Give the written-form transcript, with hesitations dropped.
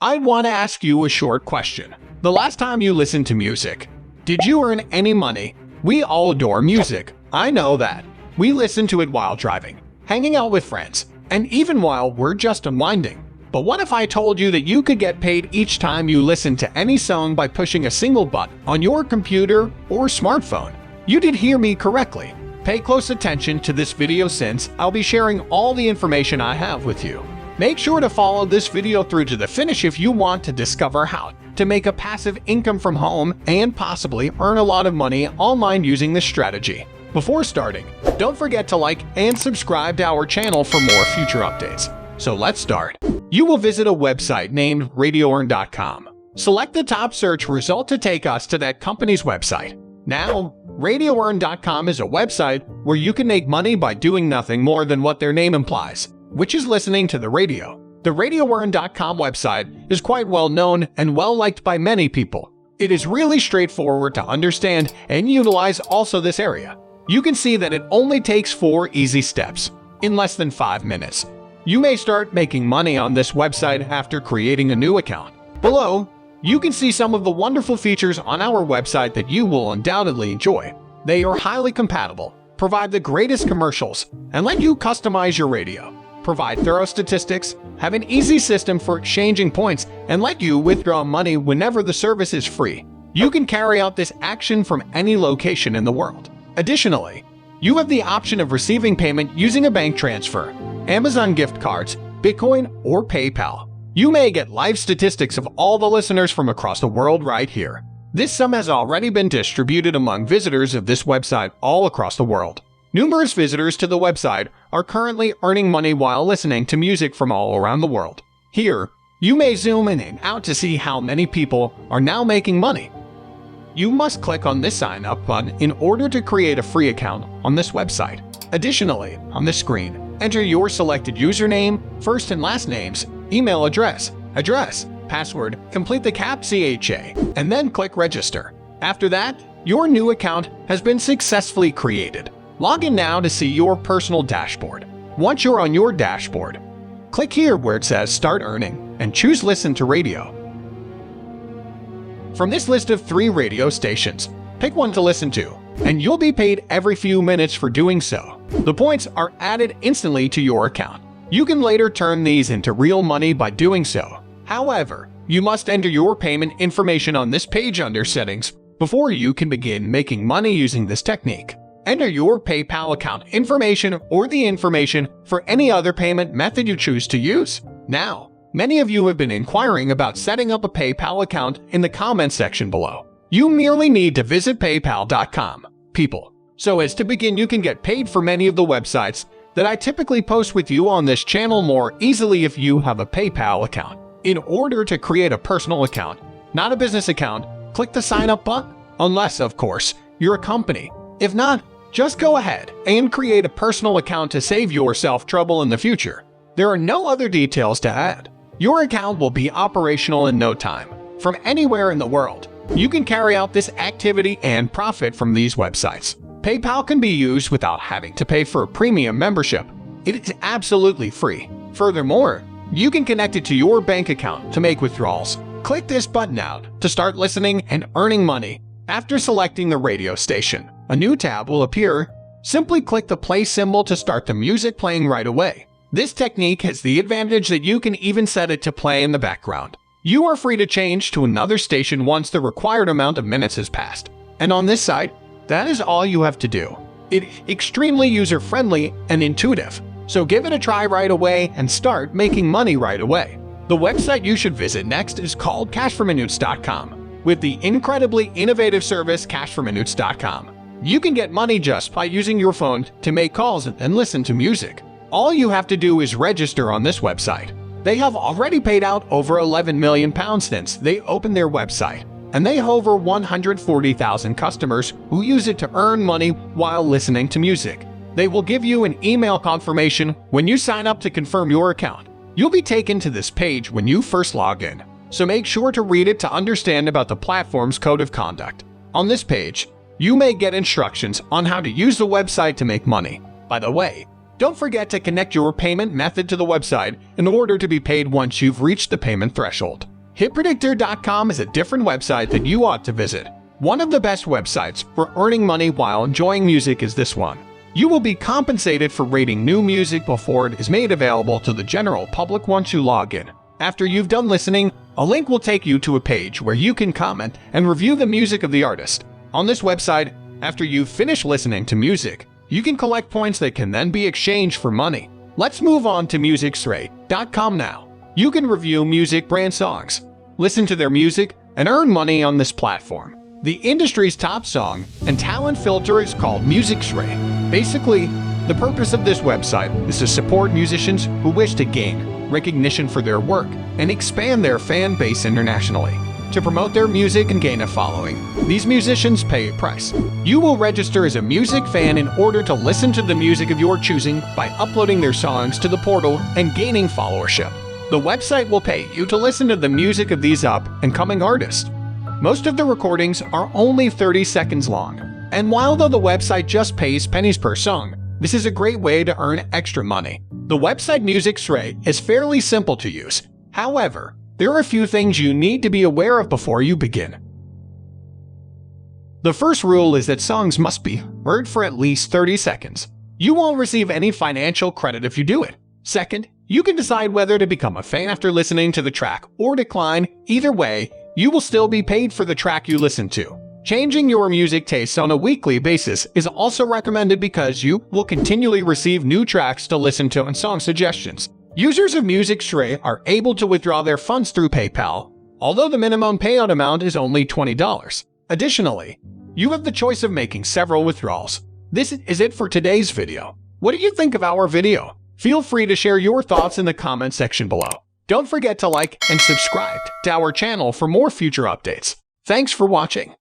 I want to ask you a short question. The last time you listened to music, did you earn any money? We all adore music. I know that. We listen to it while driving, hanging out with friends, and even while we're just unwinding. But what if I told you that you could get paid each time you listen to any song by pushing a single button on your computer or smartphone? You did hear me correctly. Pay close attention to this video since I'll be sharing all the information I have with you. Make sure to follow this video through to the finish if you want to discover how to make a passive income from home and possibly earn a lot of money online using this strategy. Before starting, don't forget to like and subscribe to our channel for more future updates. So let's start. You will visit a website named RadioEarn.com. Select the top search result to take us to that company's website. Now, RadioEarn.com is a website where you can make money by doing nothing more than what their name implies, which is listening to the radio. The RadioEarn.com website is quite well known and well liked by many people. It is really straightforward to understand and utilize also this area. You can see that it only takes 4 easy steps in less than 5 minutes. You may start making money on this website after creating a new account. Below, you can see some of the wonderful features on our website that you will undoubtedly enjoy. They are highly compatible, provide the greatest commercials, and let you customize your radio, provide thorough statistics, have an easy system for exchanging points, and let you withdraw money whenever the service is free. You can carry out this action from any location in the world. Additionally, you have the option of receiving payment using a bank transfer, Amazon gift cards, Bitcoin, or PayPal. You may get live statistics of all the listeners from across the world right here. This sum has already been distributed among visitors of this website all across the world. Numerous visitors to the website are currently earning money while listening to music from all around the world. Here, you may zoom in and out to see how many people are now making money. You must click on this sign up button in order to create a free account on this website. Additionally, on this screen, enter your selected username, first and last names, email address, password, complete the CAPTCHA, and then click register. After that, your new account has been successfully created. Log in now to see your personal dashboard. Once you're on your dashboard, click here where it says Start Earning and choose Listen to Radio. From this list of 3 radio stations, pick one to listen to, and you'll be paid every few minutes for doing so. The points are added instantly to your account. You can later turn these into real money by doing so. However, you must enter your payment information on this page under Settings before you can begin making money using this technique. Enter your PayPal account information or the information for any other payment method you choose to use. Now, many of you have been inquiring about setting up a PayPal account in the comments section below. You merely need to visit paypal.com, people. So as to begin, you can get paid for many of the websites that I typically post with you on this channel more easily if you have a PayPal account. In order to create a personal account, not a business account, click the sign up button, unless, of course, you're a company. If not, just go ahead and create a personal account to save yourself trouble in the future. There are no other details to add. Your account will be operational in no time. From anywhere in the world, you can carry out this activity and profit from these websites. PayPal can be used without having to pay for a premium membership. It is absolutely free. Furthermore, you can connect it to your bank account to make withdrawals. Click this button out to start listening and earning money. After selecting the radio station, a new tab will appear. Simply click the play symbol to start the music playing right away. This technique has the advantage that you can even set it to play in the background. You are free to change to another station once the required amount of minutes has passed. And on this site, that is all you have to do. It is extremely user-friendly and intuitive, so give it a try right away and start making money right away. The website you should visit next is called cashforminutes.com. With the incredibly innovative service cashforminutes.com, you can get money just by using your phone to make calls and listen to music. All you have to do is register on this website. They have already paid out over £11 million since they opened their website, and they have over 140,000 customers who use it to earn money while listening to music. They will give you an email confirmation when you sign up to confirm your account. You'll be taken to this page when you first log in, so make sure to read it to understand about the platform's code of conduct. On this page, you may get instructions on how to use the website to make money. By the way, don't forget to connect your payment method to the website in order to be paid once you've reached the payment threshold. HitPredictor.com is a different website that you ought to visit. One of the best websites for earning money while enjoying music is this one. You will be compensated for rating new music before it is made available to the general public once you log in. After you've done listening, a link will take you to a page where you can comment and review the music of the artist. On this website, after you've finished listening to music, you can collect points that can then be exchanged for money. Let's move on to MusicSray.com now. You can review music brand songs, listen to their music, and earn money on this platform. The industry's top song and talent filter is called MusicSray. Basically, the purpose of this website is to support musicians who wish to gain recognition for their work and expand their fan base internationally. To promote their music and gain a following, these musicians pay a price. You will register as a music fan in order to listen to the music of your choosing by uploading their songs to the portal and gaining followership. The website will pay you to listen to the music of these up and coming artists. Most of the recordings are only 30 seconds long, and while though the website just pays pennies per song, this is a great way to earn extra money. The website MusicSray is fairly simple to use. However, there are a few things you need to be aware of before you begin. The first rule is that songs must be heard for at least 30 seconds. You won't receive any financial credit if you do it. Second, you can decide whether to become a fan after listening to the track or decline. Either way, you will still be paid for the track you listen to. Changing your music tastes on a weekly basis is also recommended because you will continually receive new tracks to listen to and song suggestions. Users of MusicSray are able to withdraw their funds through PayPal, although the minimum payout amount is only $20. Additionally, you have the choice of making several withdrawals. This is it for today's video. What do you think of our video? Feel free to share your thoughts in the comment section below. Don't forget to like and subscribe to our channel for more future updates. Thanks for watching.